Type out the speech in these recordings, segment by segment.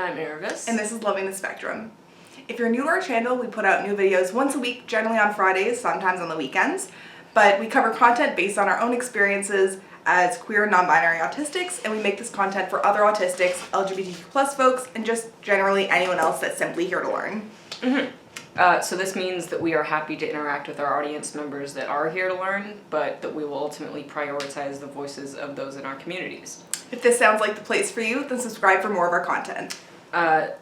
And I'm Aravis. And this is Loving the Spectrum. If you're new to our channel, we put out new videos once a week, generally on Fridays, sometimes on the weekends. But we cover content based on our own experiences as queer and non-binary autistics, and we make this content for other autistics, LGBTQ+ folks, and just generally anyone else that's simply here to learn. So this means that we are happy to interact with our audience members that are here to learn, but that we will ultimately prioritize the voices of those in our communities. If this sounds like the place for you, then subscribe for more of our content.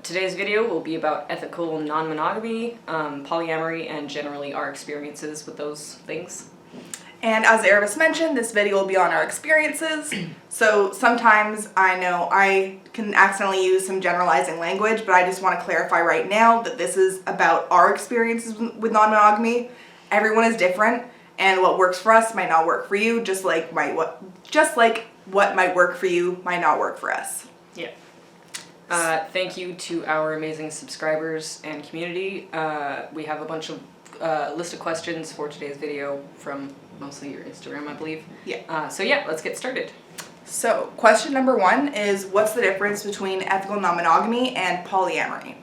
Today's video will be about ethical non-monogamy, polyamory, and generally our experiences with those things. And as Aravis mentioned, this video will be on our experiences. So sometimes I know I can accidentally use some generalizing language, but I just want to clarify right now that this is about our experiences with non-monogamy. Everyone is different, and what works for us might not work for you, just like what might work for you might not work for us. Yeah. Thank you to our amazing subscribers and community. We have a bunch of list of questions for today's video from mostly your Instagram, I believe. Yeah. So yeah, let's get started. So question number 1 is, what's the difference between ethical non-monogamy and polyamory?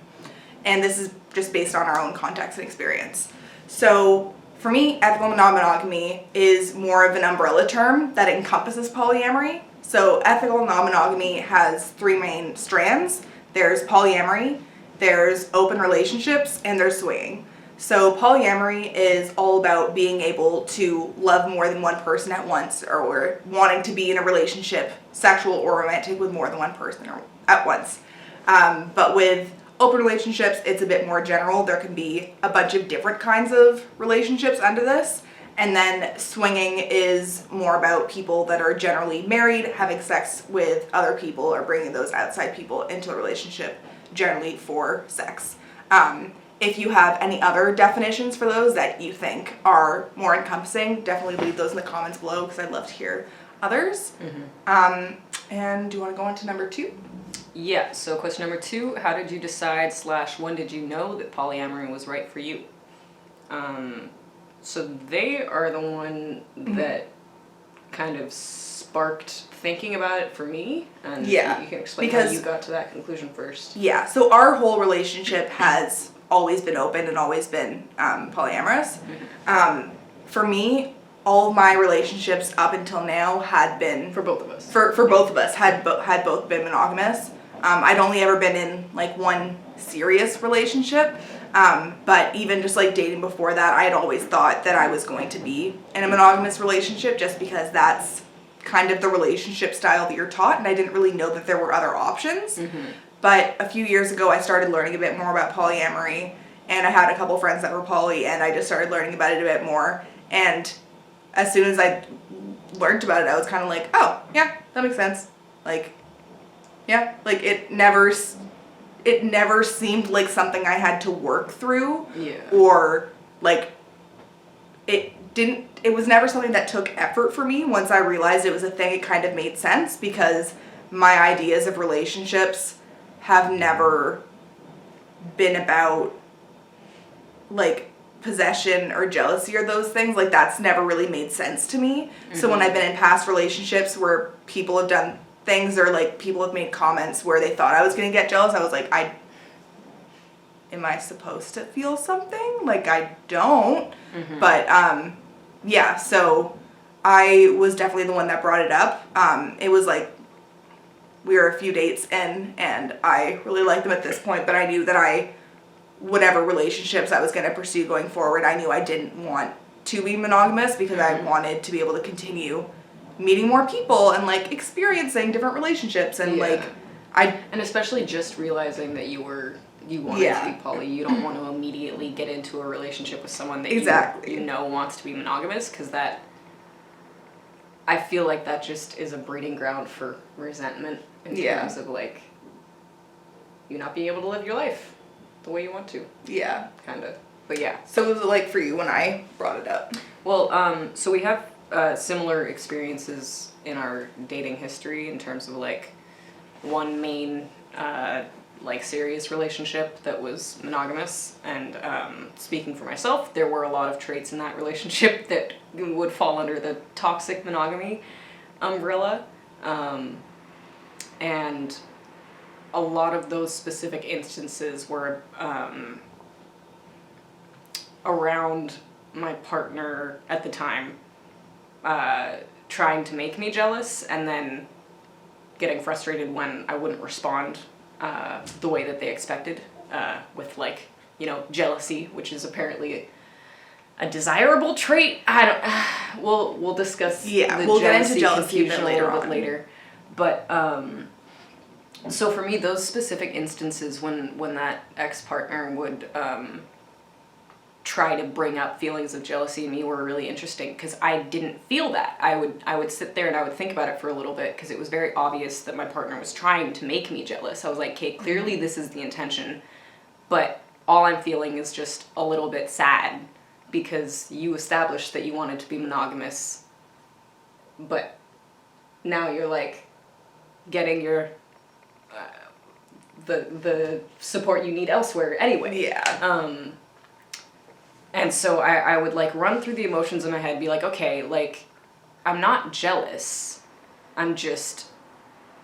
And this is just based on our own context and experience. So for me, ethical non-monogamy is more of an umbrella term that encompasses polyamory. So ethical non-monogamy has 3 main strands. There's polyamory, there's open relationships, and there's swinging. So polyamory is all about being able to love more than one person at once, or wanting to be in a relationship, sexual or romantic, with more than one person at once. But with open relationships, it's a bit more general. There can be a bunch of different kinds of relationships under this. And then swinging is more about people that are generally married, having sex with other people, or bringing those outside people into a relationship, generally for sex. If you have any other definitions for those that you think are more encompassing, definitely leave those in the comments below, because I'd love to hear others. And do you want to go on to number 2? Yeah, so question number 2, how did you decide / when did you know that polyamory was right for you? So they are the one that kind of sparked thinking about it for me, and you can explain how you got to that conclusion first. Yeah, so our whole relationship has always been open and always been polyamorous. For me, all of my relationships up until now had been, for both of us, for both of us, had both been monogamous. I'd only ever been in like one serious relationship, but even just like dating before that, I had always thought that I was going to be in a monogamous relationship, just because that's kind of the relationship style that you're taught, and I didn't really know that there were other options. But a few years ago, I started learning a bit more about polyamory, and I had a couple friends that were poly, and I just started learning about it a bit more. And as soon as I learned about it, I was kind of like, oh, yeah, that makes sense. Like, yeah, like it never seemed like something I had to work through. Yeah. Or like, it was never something that took effort for me. Once I realized it was a thing, it kind of made sense, because my ideas of relationships have never been about like possession or jealousy or those things. Like, that's never really made sense to me. So when I've been in past relationships where people have done things, or like people have made comments where they thought I was gonna get jealous, I was like, am I supposed to feel something? Like, I don't. But yeah, so I was definitely the one that brought it up. It was like, we were a few dates in, and I really liked them at this point, but I knew that whatever relationships I was going to pursue going forward, I knew I didn't want to be monogamous, because I wanted to be able to continue meeting more people and like experiencing different relationships, and and especially just realizing that you wanted to be poly. You don't want to immediately get into a relationship with someone that you know wants to be monogamous, because that, I feel like that just is a breeding ground for resentment in terms of like you not being able to live your life the way you want to. Yeah. Kind of. But yeah. So what was it like for you when I brought it up? Well, so we have similar experiences in our dating history, in terms of like one main like serious relationship that was monogamous, and speaking for myself, there were a lot of traits in that relationship that would fall under the toxic monogamy umbrella, and a lot of those specific instances were around my partner at the time trying to make me jealous and then getting frustrated when I wouldn't respond the way that they expected with, like, you know, jealousy, which is apparently a desirable trait. We'll discuss we'll get into jealousy confusion a little bit later. But so for me, those specific instances when that ex-partner would try to bring up feelings of jealousy in me were really interesting because I didn't feel that. I would sit there and I would think about it for a little bit because it was very obvious that my partner was trying to make me jealous. I was like, okay, clearly this is the intention, but all I'm feeling is just a little bit sad because you established that you wanted to be monogamous, but now you're like getting your the support you need elsewhere anyway. Yeah. And so I would like run through the emotions in my head, be like, okay, like, I'm not jealous. I'm just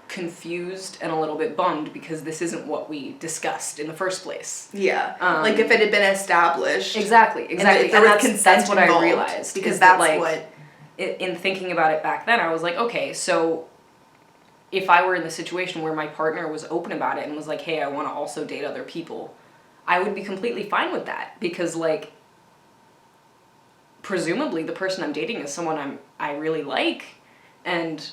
confused and a little bit bummed because this isn't what we discussed in the first place. Yeah. Like if it had been established. Exactly. And that's what I realized. Because that's like, what... In thinking about it back then, I was like, okay, so if I were in the situation where my partner was open about it and was like, hey, I want to also date other people, I would be completely fine with that because, like, presumably the person I'm dating is someone I really like. And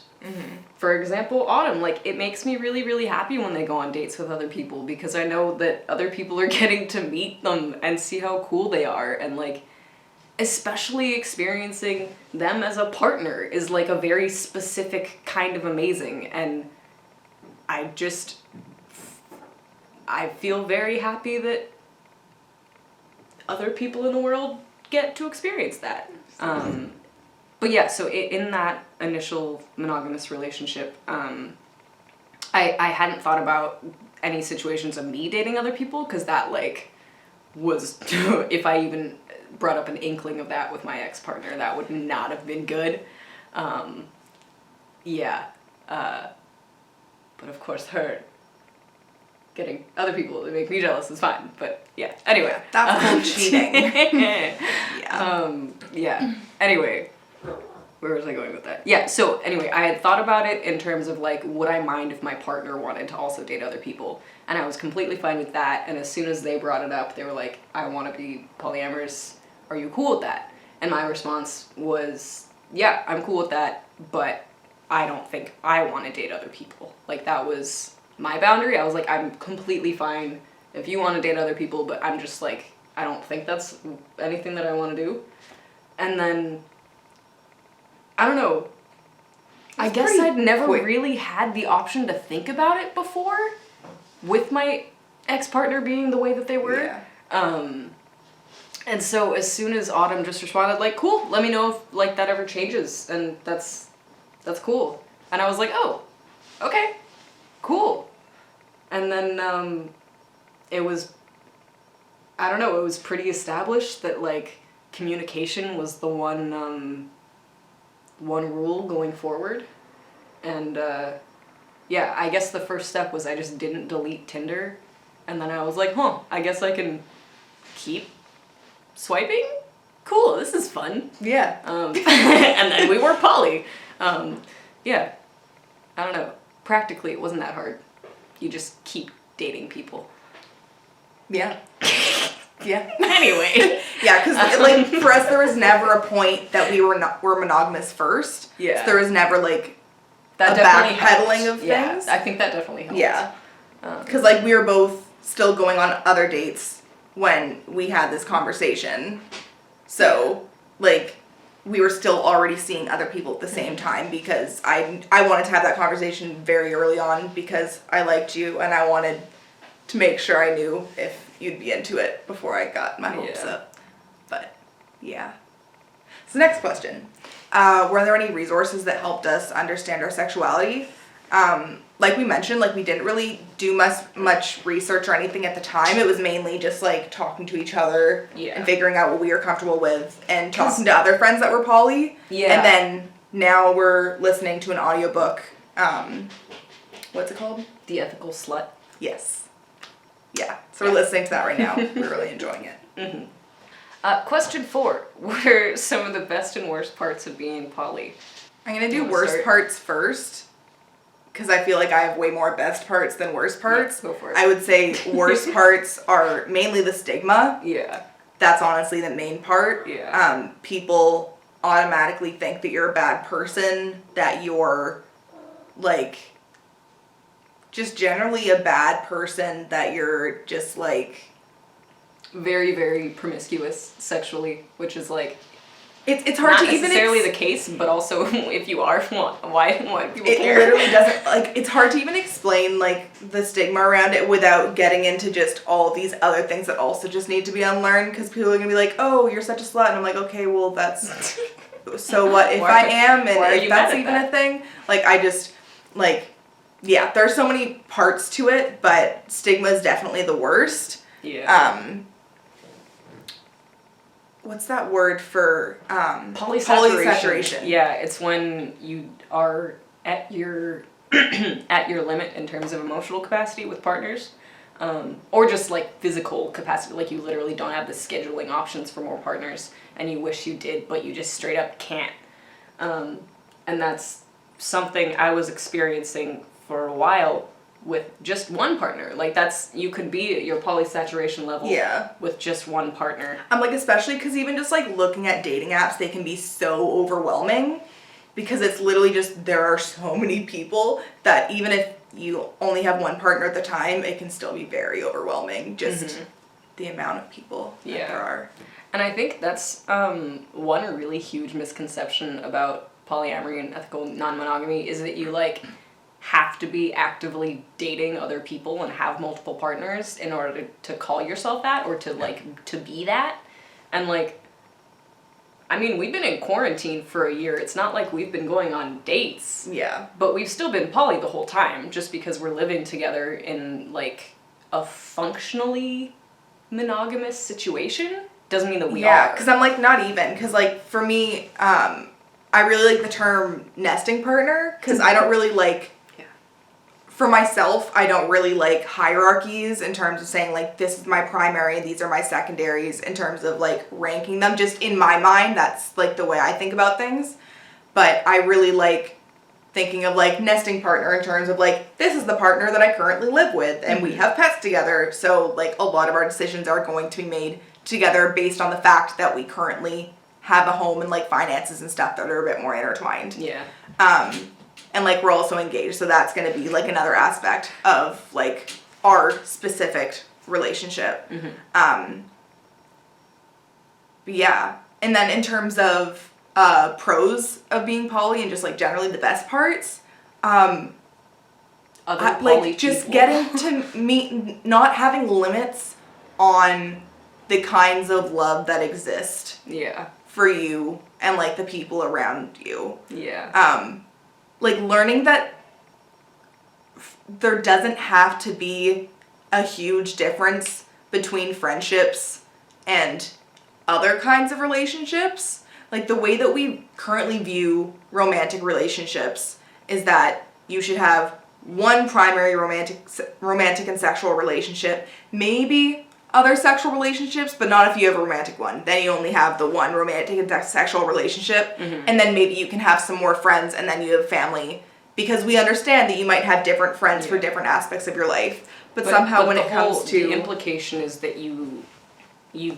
for example, Autumn, like, it makes me really, really happy when they go on dates with other people because I know that other people are getting to meet them and see how cool they are. And, like, especially experiencing them as a partner is, like, a very specific kind of amazing. And I feel very happy that other people in the world get to experience that. But yeah, so in that initial monogamous relationship, I hadn't thought about any situations of me dating other people because that, like, was, if I even brought up an inkling of that with my ex-partner, that would not have been good. But of course her getting other people to make me jealous is fine, but yeah, anyway. That's called cheating. Yeah. Anyway, where was I going with that? Yeah, so anyway, I had thought about it in terms of, like, would I mind if my partner wanted to also date other people? And I was completely fine with that, and as soon as they brought it up, they were like, I want to be polyamorous, are you cool with that? And my response was, yeah, I'm cool with that, but I don't think I want to date other people. Like, that was my boundary. I was like, I'm completely fine if you want to date other people, but I'm just like, I don't think that's anything that I want to do. And then, I don't know, I guess I'd never really had the option to think about it before with my ex-partner being the way that they were. Yeah. And so as soon as Autumn just responded, like, cool, let me know if, like, that ever changes, and that's cool. And I was like, oh, okay, cool. And then it was, I don't know, it was pretty established that, like, communication was the one rule going forward. And yeah, I guess the first step was I just didn't delete Tinder, and then I was like, I guess I can keep swiping? Cool, this is fun. Yeah. And then we were poly. Yeah, I don't know. Practically, it wasn't that hard. You just keep dating people. Yeah. Yeah. Anyway. Yeah, because, like, for us, there was never a point that we were monogamous first. Yeah. So there was never, like, that a backpedaling of things. I think that definitely helped. Yeah. Because, like, we were both still going on other dates when we had this conversation. So, like, we were still already seeing other people at the same time because I wanted to have that conversation very early on because I liked you and I wanted to make sure I knew if you'd be into it before I got my hopes up. But, yeah. So, next question. Were there any resources that helped us understand our sexuality? Like we mentioned, like, we didn't really do much research or anything at the time. It was mainly just, like, talking to each other and figuring out what we were comfortable with and talking to other friends that were poly. Yeah. And then now we're listening to an audiobook. What's it called? The Ethical Slut. Yes. Yeah. So we're listening to that right now. We're really enjoying it. Mm-hmm. Question 4. What are some of the best and worst parts of being poly? I'm going to do worst parts first, because I feel like I have way more best parts than worst parts. Yeah, go for it. I would say worst parts are mainly the stigma. Yeah. That's honestly the main part. Yeah. People automatically think that you're a bad person, that you're, like, just generally a bad person, that you're just, like... Very, very promiscuous sexually, which is, like... It's hard to even... Not necessarily the case, but also if you are, why do people care? It literally doesn't... Like, it's hard to even explain, like, the stigma around it without getting into just all these other things that also just need to be unlearned, because people are going to be like, oh, you're such a slut, and I'm like, okay, well, that's... So what if I am, and if that's even a thing? Like, I just, like, yeah, there's so many parts to it, but stigma is definitely the worst. Yeah. What's that word for, polysaturation. Yeah, it's when you are at your, at your limit in terms of emotional capacity with partners. Or just like physical capacity, like you literally don't have the scheduling options for more partners and you wish you did, but you just straight up can't. And that's something I was experiencing for a while with just one partner. Like that's, you could be at your polysaturation level with just one partner. I'm like, especially because even just like looking at dating apps, they can be so overwhelming because it's literally just, there are so many people that even if you only have one partner at the time, it can still be very overwhelming, just the amount of people that there are. And I think that's one really huge misconception about polyamory and ethical non-monogamy is that you like have to be actively dating other people and have multiple partners in order to call yourself that or to like to be that. And like, I mean, we've been in quarantine for a year. It's not like we've been going on dates. Yeah. But we've still been poly the whole time, just because we're living together in, like, a functionally monogamous situation. Doesn't mean that we are. Yeah, because I'm, like, not even. Because, like, for me, I really like the term nesting partner. Because I don't really like... For myself, I don't really like hierarchies in terms of saying, like, this is my primary and these are my secondaries in terms of, like, ranking them. Just in my mind, that's, like, the way I think about things. But I really like thinking of, like, nesting partner in terms of, like, this is the partner that I currently live with and we have pets together. So, like, a lot of our decisions are going to be made together based on the fact that we currently have a home and, like, finances and stuff that are a bit more intertwined. Yeah. And, like, we're also engaged, so that's going to be, like, another aspect of, like, our specific relationship. But yeah. And then in terms of pros of being poly and just, like, generally the best parts, Other poly just people. getting to meet, not having limits on the kinds of love that exist for you and, like, the people around you. Yeah. Like, learning that there doesn't have to be a huge difference between friendships and other kinds of relationships. Like, the way that we currently view romantic relationships is that you should have one primary romantic and sexual relationship, maybe other sexual relationships, but not if you have a romantic one. Then you only have the one romantic and sexual relationship, and then maybe you can have some more friends, and then you have family, because we understand that you might have different friends for different aspects of your life, but somehow when it comes to... The implication is that you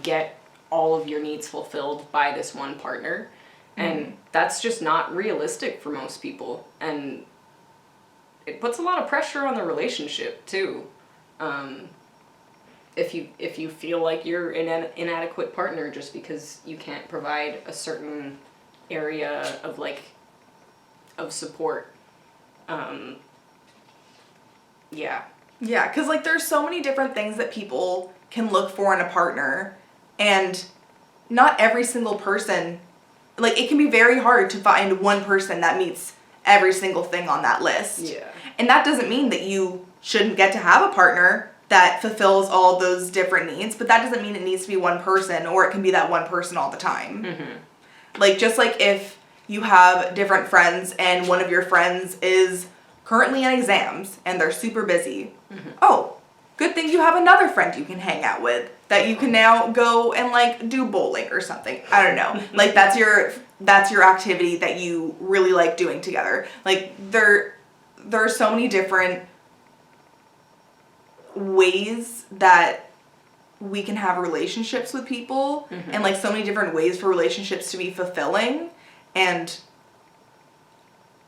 get all of your needs fulfilled by this one partner, and that's just not realistic for most people, and it puts a lot of pressure on the relationship, too. If you feel like you're an inadequate partner just because you can't provide a certain area of like of support, yeah, because like there's so many different things that people can look for in a partner, and not every single person, like it can be very hard to find one person that meets every single thing on that list. Yeah, and that doesn't mean that you shouldn't get to have a partner that fulfills all those different needs, but that doesn't mean it needs to be one person, or it can be that one person all the time. Like, just like if you have different friends and one of your friends is currently in exams and they're super busy. Oh, good thing you have another friend you can hang out with that you can now go and like do bowling or something. I don't know. Like that's your activity that you really like doing together. Like there are so many different ways that we can have relationships with people and like so many different ways for relationships to be fulfilling, and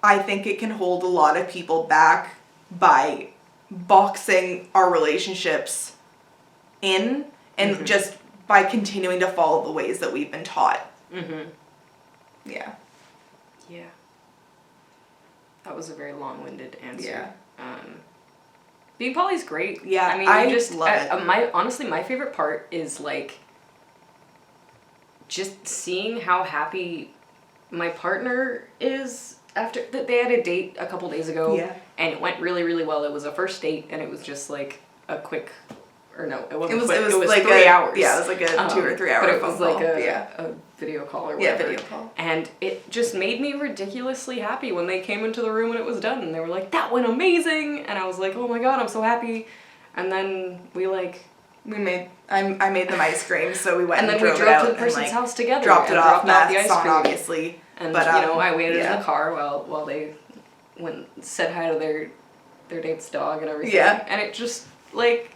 I think it can hold a lot of people back by boxing our relationships in and just by continuing to follow the ways that we've been taught. Yeah. Yeah. That was a very long-winded answer. Yeah. Being poly is great. Yeah, I mean, I you just love it. Honestly, my favorite part is like just seeing how happy my partner is after they had a date a couple days ago. Yeah. And it went really, really well. It was a first date, and it was just like a quick, or no, it wasn't It was quick. It was like 3 hours. Yeah, it was like a 2 or 3 hour but it phone was like call. a video call or whatever. Yeah, video call. And it just made me ridiculously happy when they came into the room and it was done. And they were like, that went amazing. And I was like, oh my God, I'm so happy. And then I made them ice cream, so we went and then drove we drove to the and, person's like, house together. dropped it and off, dropped off the masks ice on, cream. obviously. And but, I waited in the car while they said hi to their date's dog and everything. Yeah. And it just like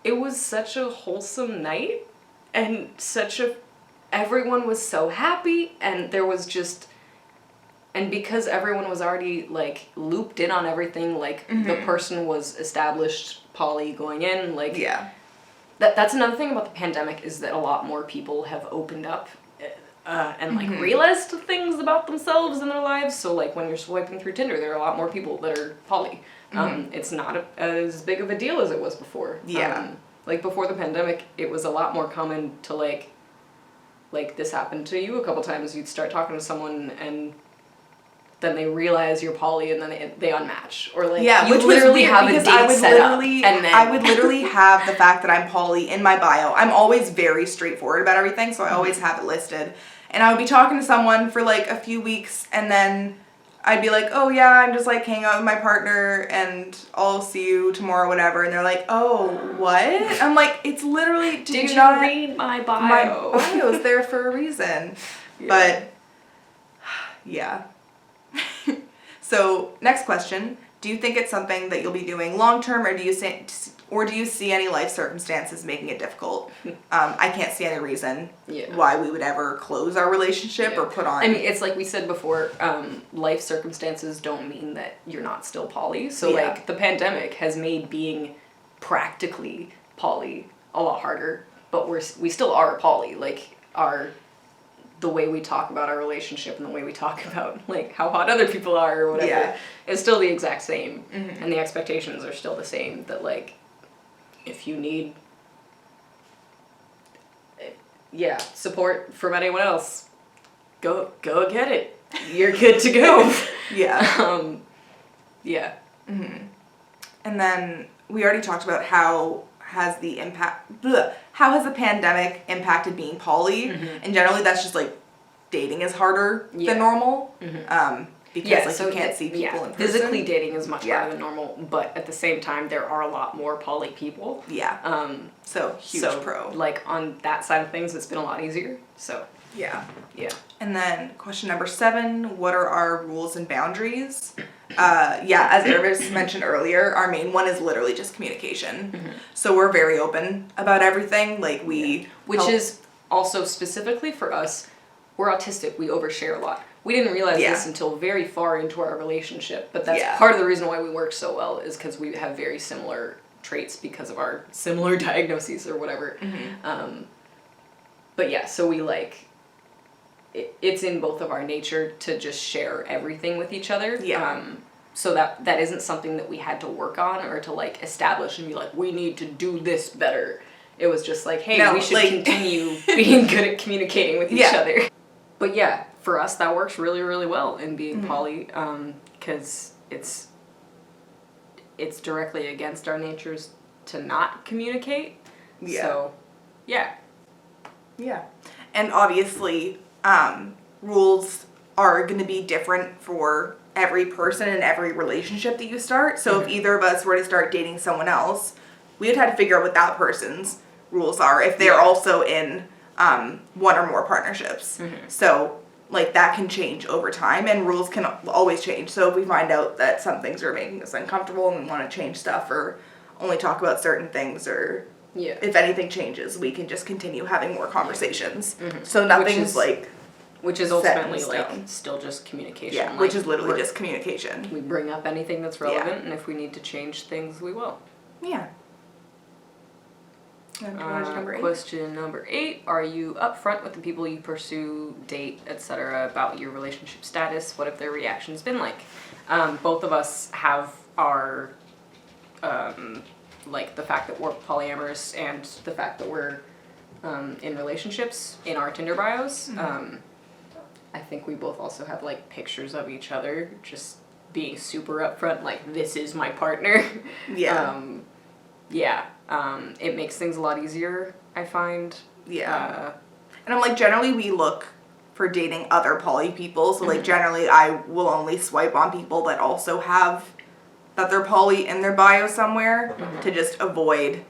it was such a wholesome night, and everyone was so happy, and there was just, and because everyone was already like looped in on everything, like the person was established poly going in, like that's another thing about the pandemic, is that a lot more people have opened up and like realized things about themselves in their lives. So like when you're swiping through Tinder, there are a lot more people that are poly. It's not as big of a deal as it was before. Like before the pandemic, it was a lot more common to like this happened to you a couple times. You'd start talking to someone and then they realize you're poly, and then they unmatch, or like which literally have a date set up, and then I would literally have the fact that I'm poly in my bio. I'm always very straightforward about everything, so I always have it listed. And I would be talking to someone for like a few weeks, and then I'd be like, oh yeah, I'm just like hanging out with my partner, and I'll see you tomorrow, whatever. And they're like, oh, what? I'm like, it's literally, did you not read my bio? My bio's there for a reason. But yeah. So next question: do you think it's something that you'll be doing long term, or do you see any life circumstances making it difficult? I can't see any reason why we would ever close our relationship or put on. I mean, it's like we said before, life circumstances don't mean that you're not still poly. So like the pandemic has made being practically poly a lot harder, but we still are poly. Like the way we talk about our relationship and the way we talk about like how hot other people are or whatever is still the exact same, and the expectations are still the same, that like if you need support from anyone else, go get it. You're good to go. And then we already talked about how has the pandemic impacted being poly, and generally that's just like dating is harder than normal, because you can't see people in person. Physically dating is much harder than normal, but at the same time there are a lot more poly people. So huge pro. Like on that side of things, it's been a lot easier. So yeah. And then question number 7: what are our rules and boundaries? As Irvis mentioned earlier, our main one is literally just communication. So we're very open about everything. Like which is also specifically for us. We're autistic. We overshare a lot. We didn't realize this until very far into our relationship, but that's part of the reason why we work so well, is because we have very similar traits because of our similar diagnoses or whatever. So we like. It's in both of our nature to just share everything with each other. So that isn't something that we had to work on or to like establish and be like, we need to do this better. It was just like, hey, we should continue being good at communicating with each other. But yeah, for us that works really, really well in being poly, because it's directly against our natures to not communicate. So, yeah. And obviously, rules are going to be different for every person in every relationship that you start. So if either of us were to start dating someone else, we would have to figure out what that person's rules are if they're also in one or more partnerships. So like that can change over time, and rules can always change. So if we find out that some things are making us uncomfortable and we want to change stuff or only talk about certain things, or if anything changes, we can just continue having more conversations. So nothing's which is ultimately like still just communication. Yeah, which is literally just communication. We bring up anything that's relevant, and if we need to change things, we will. Yeah. Question number 8. Are you upfront with the people you pursue, date, etc. about your relationship status? What have their reactions been like? Both of us have our, like the fact that we're polyamorous and the fact that we're in relationships in our Tinder bios. I think we both also have like pictures of each other just being super upfront, like this is my partner. It makes things a lot easier, I find. And I'm like, generally we look for dating other poly people, so like generally I will only swipe on people that also have that they're poly in their bio somewhere to just avoid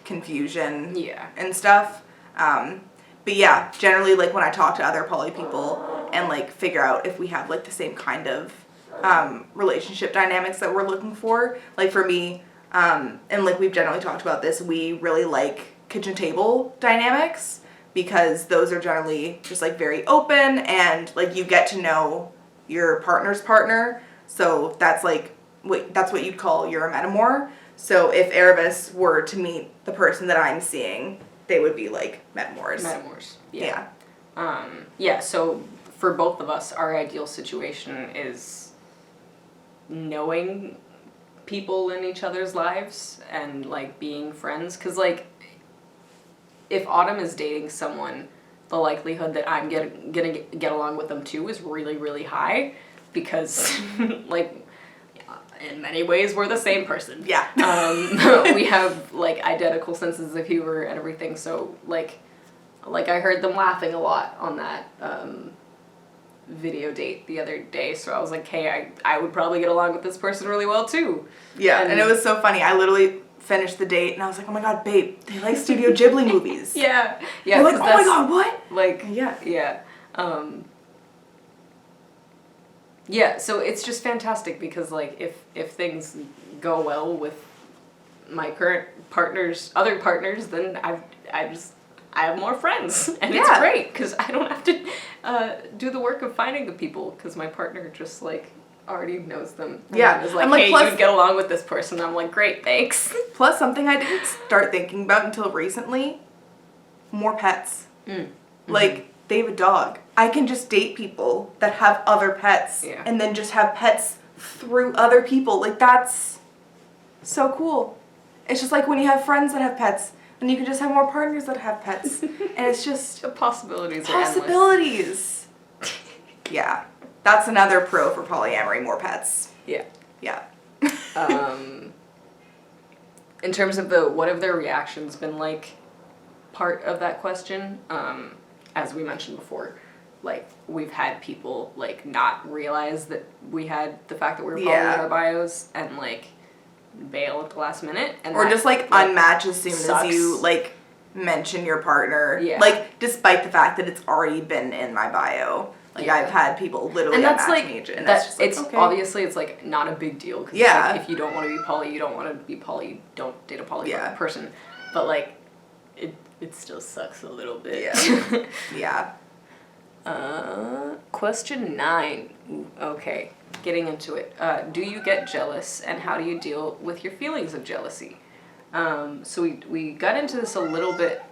confusion and stuff. But yeah, generally like when I talk to other poly people and like figure out if we have like the same kind of relationship dynamics that we're looking for, like for me, and like we've generally talked about this, we really like kitchen table dynamics because those are generally just like very open and like you get to know your partner's partner. So that's like that's what you'd call your metamor. So if Erebus were to meet the person that I'm seeing, they would be like metamors. So for both of us, our ideal situation is knowing people in each other's lives and like being friends, because like if Autumn is dating someone, the likelihood that I'm gonna get along with them too is really, really high, because like in many ways we're the same person. We have like identical senses of humor and everything, so like I heard them laughing a lot on that video date the other day, so I was like, hey, I would probably get along with this person really well too. And it was so funny. I literally finished the date and I was like, oh my god, babe, they like Studio Ghibli movies. We're like, oh my god, what? Like, so it's just fantastic because like if things go well with my current other partners, then I have more friends, and it's great because I don't have to do the work of finding the people, because my partner just like already knows them. And is like, hey, you'd get along with this person. I'm like, great, thanks. Plus, something I didn't start thinking about until recently: more pets. Like they have a dog. I can just date people that have other pets, and then just have pets through other people. Like that's so cool. It's just like when you have friends that have pets. And you can just have more partners that have pets. And it's just... The possibilities are endless. That's another pro for polyamory, more pets. In terms of what have their reactions been like, part of that question, as we mentioned before, like, we've had people, like, not realize that we had the fact that we were poly in our bios, and, like... bail at the last minute, and or just like unmatch as soon as you like mention your partner, like despite the fact that it's already been in my bio. Like I've had people literally unmatch me, and that's it's okay. Obviously it's like not a big deal, because like, if you don't want to be poly, you don't want to be poly, don't date a poly person, but like it still sucks a little bit. Question 9. Ooh, okay, getting into it. Do you get jealous, and how do you deal with your feelings of jealousy? So we got into this a little bit.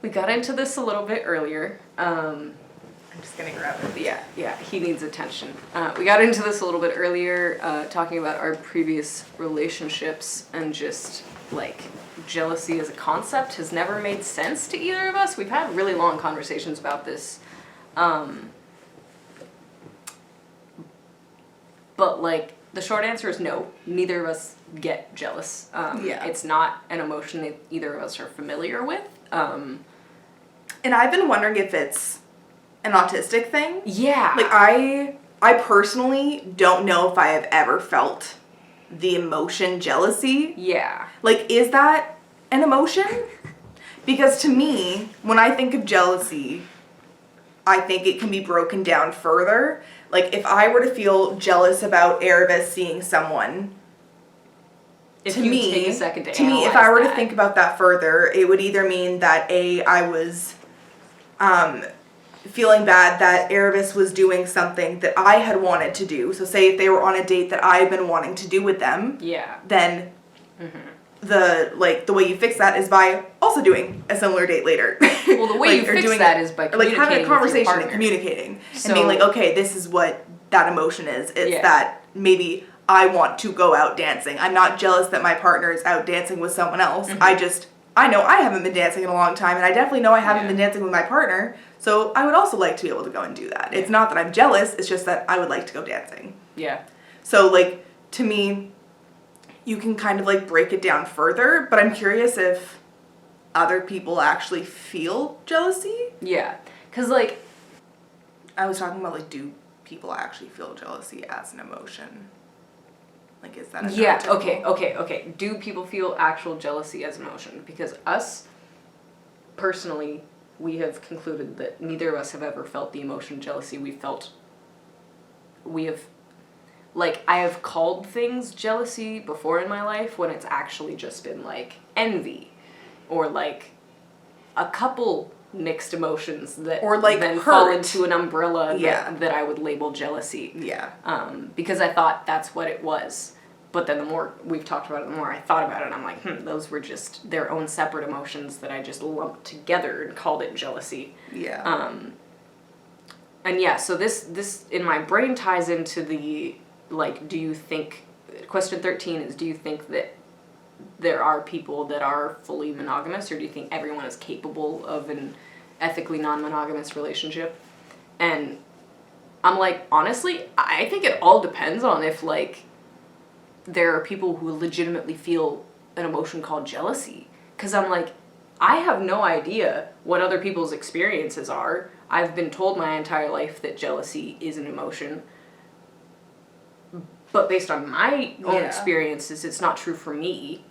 We got into this a little bit earlier. I'm just gonna grab it. He needs attention. We got into this a little bit earlier, talking about our previous relationships, and just like jealousy as a concept has never made sense to either of us. We've had really long conversations about this. But like the short answer is no, neither of us get jealous. It's not an emotion that either of us are familiar with. And I've been wondering if it's an autistic thing. Yeah. Like I personally don't know if I have ever felt the emotion jealousy. Yeah. Like, is that an emotion? Because to me, when I think of jealousy, I think it can be broken down further. Like, if I were to feel jealous about Aravis seeing someone, If to you me, take a second to if I were to think about that further, it would either mean that I was feeling bad that Aravis was doing something that I had wanted to do. So say if they were on a date that I had been wanting to do with them, yeah, then the way you fix that is by also doing a similar date later. Well, the way you fix that is by communicating having a conversation with your and communicating So, and being like, okay, this is what that emotion is. It's Yeah. that maybe I want to go out dancing. I'm not jealous that my partner is out dancing with someone else. I know I haven't been dancing in a long time, and I definitely know I haven't Yeah. been dancing with my partner, so I would also like to be able to go and do that. Yeah. It's not that I'm jealous, it's just that I would like to go dancing. Yeah. So, like, to me, you can kind of, like, break it down further, but I'm curious if other people actually feel jealousy. Yeah. Because, like... I was talking about, like, do people actually feel jealousy as an emotion? Like, is that a Yeah, non-typical- okay. Do people feel actual jealousy as emotion? Because us, personally, we have concluded that neither of us have ever felt the emotion jealousy we have, like, I have called things jealousy before in my life when it's actually just been, like, envy. Or, like, a couple mixed emotions that or, like, then hurt. fall into an umbrella Yeah. that I would label jealousy. Yeah. Because I thought that's what it was. But then the more we've talked about it, the more I thought about it, and I'm like, those were just their own separate emotions that I just lumped together and called it jealousy. Yeah. And yeah, so this in my brain ties into the, like, do you think, question 13 is, do you think that there are people that are fully monogamous, or do you think everyone is capable of an ethically non-monogamous relationship? And I'm like, honestly, I think it all depends on if, like, there are people who legitimately feel an emotion called jealousy. Because I'm like, I have no idea what other people's experiences are. I've been told my entire life that jealousy is an emotion. But based on my own experiences, it's not true for me.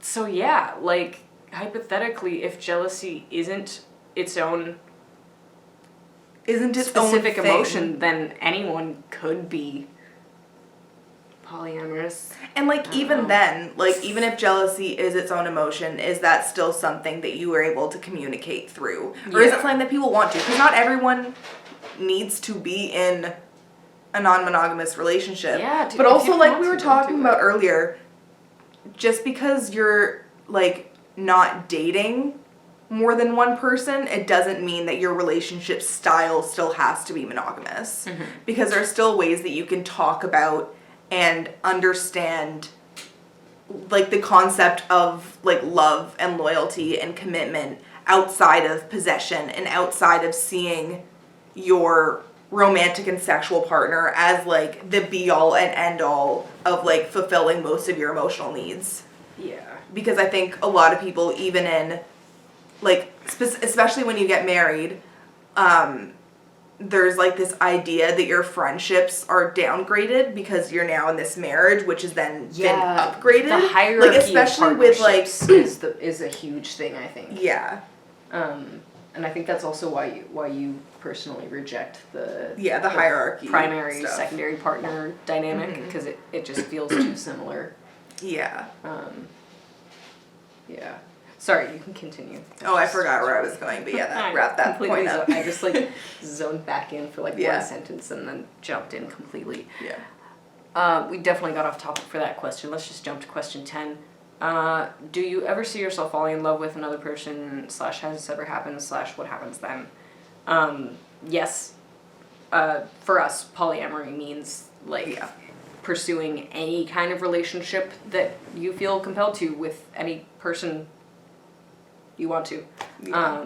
So yeah, like, hypothetically, if jealousy isn't its own specific emotion, then anyone could be polyamorous. And, like, even then, like, even if jealousy is its own emotion, is that still something that you were able to communicate through? Or is it something that people want to? Because not everyone needs to be in a non-monogamous relationship. Yeah, but if also, you like want we were to, talking do about it. earlier, just because you're, like, not dating more than one person, it doesn't mean that your relationship style still has to be monogamous. Because there are still ways that you can talk about and understand, like, the concept of, like, love and loyalty and commitment outside of possession and outside of seeing your romantic and sexual partner as, like, the be-all and end-all of, like, fulfilling most of your emotional needs. Yeah. Because I think a lot of people, even in, like, especially when you get married, there's, like, this idea that your friendships are downgraded because you're now in this marriage, which has then been upgraded. The hierarchy, like, especially with, like, is a huge thing, I think. Yeah. And I think that's also why you personally reject the hierarchy primary stuff. Secondary partner dynamic, because it just feels too similar. Yeah. Yeah. Sorry, you can continue. Oh, I forgot where I was going, but yeah, that wrapped that point up. I just, like, zoned back in for, like, Yeah. one sentence and then jumped in completely. Yeah. We definitely got off topic for that question. Let's just jump to question 10. Do you ever see yourself falling in love with another person, / has this ever happened, / what happens then? Yes. For us, polyamory means, like, pursuing any kind of relationship that you feel compelled to with any person you want to. Yeah.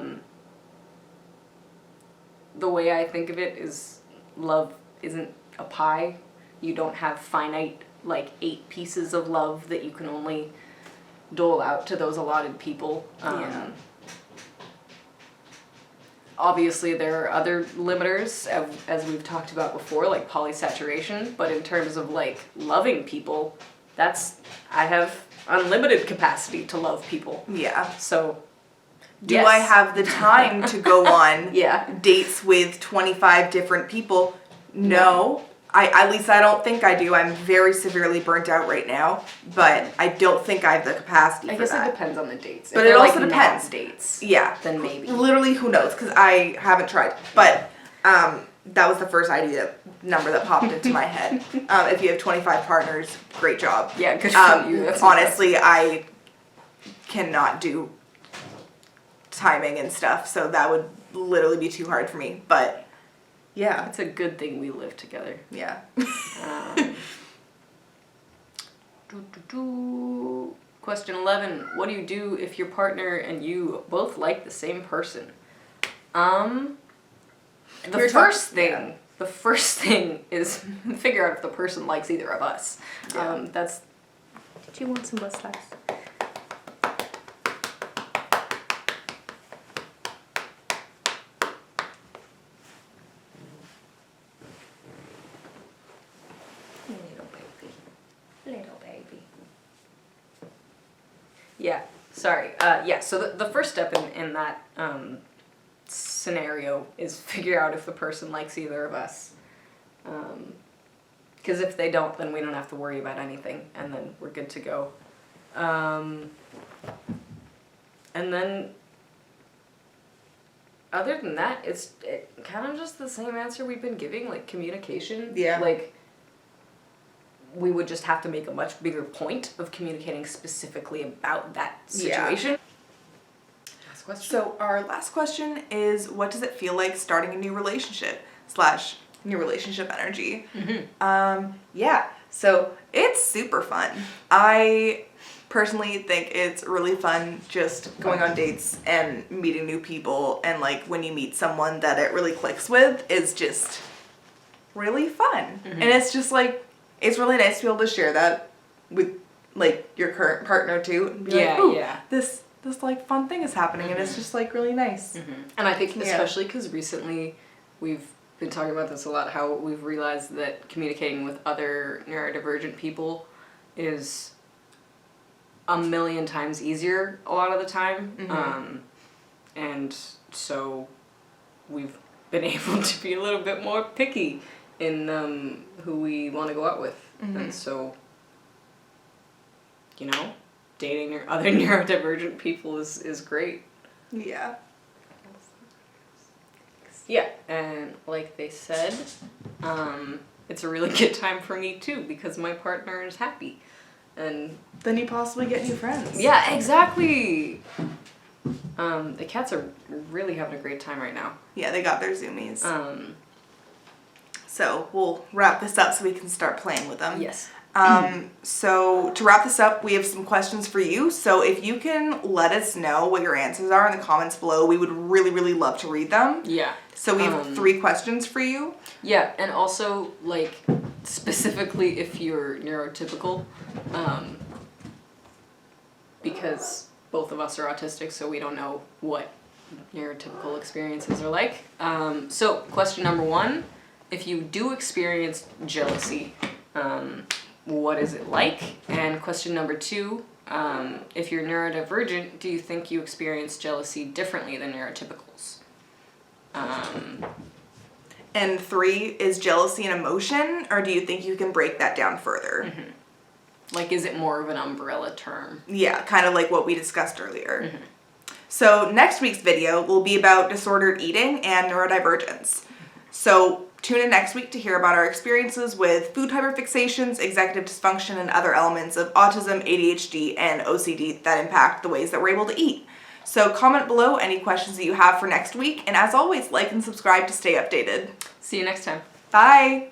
The way I think of it is love isn't a pie. You don't have finite, like, 8 pieces of love that you can only dole out to those allotted people. obviously there are other limiters, as we've talked about before, like polysaturation, but in terms of like loving people, I have unlimited capacity to love people. Yeah. So, do yes. I have the time to go on Yeah. dates with 25 different people? No. At least I don't think I do. I'm very severely burnt out right now, but I don't think I have the capacity for that. I guess it depends on the dates. But If it they're, also like, depends. dates. Yeah. Then maybe. Literally, who knows? Because I haven't tried. But that was the first number that popped into my head. If you have 25 partners, great job. Yeah, good for you. That's honestly, I cannot do timing and stuff, so that would literally be too hard for me. But yeah, it's a good thing we live together. Yeah. Question 11. What do you do if your partner and you both like the same person? The first thing is figure out if the person likes either of us. Yeah. Did you want some bus stacks? Little baby. Yeah, sorry. So the first step in that scenario is figure out if the person likes either of us. Because if they don't, then we don't have to worry about anything, and then we're good to go. And then, other than that, it's kind of just the same answer we've been giving, like communication. Yeah. Like, we would just have to make a much bigger point of communicating specifically about that situation. Yeah. Last question. So our last question is, what does it feel like starting a new relationship / new relationship energy? Mm-hmm. Yeah, so it's super fun. I personally think it's really fun just going on dates and meeting new people, and like when you meet someone that it really clicks with is just really fun. Mm-hmm. And it's just like, it's really nice to be able to share that with like your current partner too, and be like, ooh, this like fun thing is happening. Mm-hmm. And it's just like really nice. Mm-hmm. And I think especially because recently we've been talking about this a lot, how we've realized that communicating with other neurodivergent people is a million times easier a lot of the time. Mm-hmm. And so we've been able to be a little bit more picky in who we want to go out with. Mm-hmm. And so, dating other neurodivergent people is great. Yeah. Yeah, and like they said, it's a really good time for me too, because my partner is happy. And then you possibly get new friends. Yeah, exactly. The cats are really having a great time right now. Yeah, they got their zoomies. So we'll wrap this up so we can start playing with them. Yes. So to wrap this up, we have some questions for you. So if you can let us know what your answers are in the comments below, we would really, really love to read them. Yeah. So we have 3 questions for you. Yeah, and also, like, specifically if you're neurotypical, because both of us are autistic, so we don't know what neurotypical experiences are like. So question number 1, if you do experience jealousy, what is it like? And question number 2, if you're neurodivergent, do you think you experience jealousy differently than neurotypicals? And 3, is jealousy an emotion, or do you think you can break that down further? Mm-hmm. Like, is it more of an umbrella term? Yeah, kind of like what we discussed earlier. Mm-hmm. So next week's video will be about disordered eating and neurodivergence. So tune in next week to hear about our experiences with food hyperfixations, executive dysfunction, and other elements of autism, ADHD, and OCD that impact the ways that we're able to eat. So comment below any questions that you have for next week, and as always, like and subscribe to stay updated. See you next time. Bye!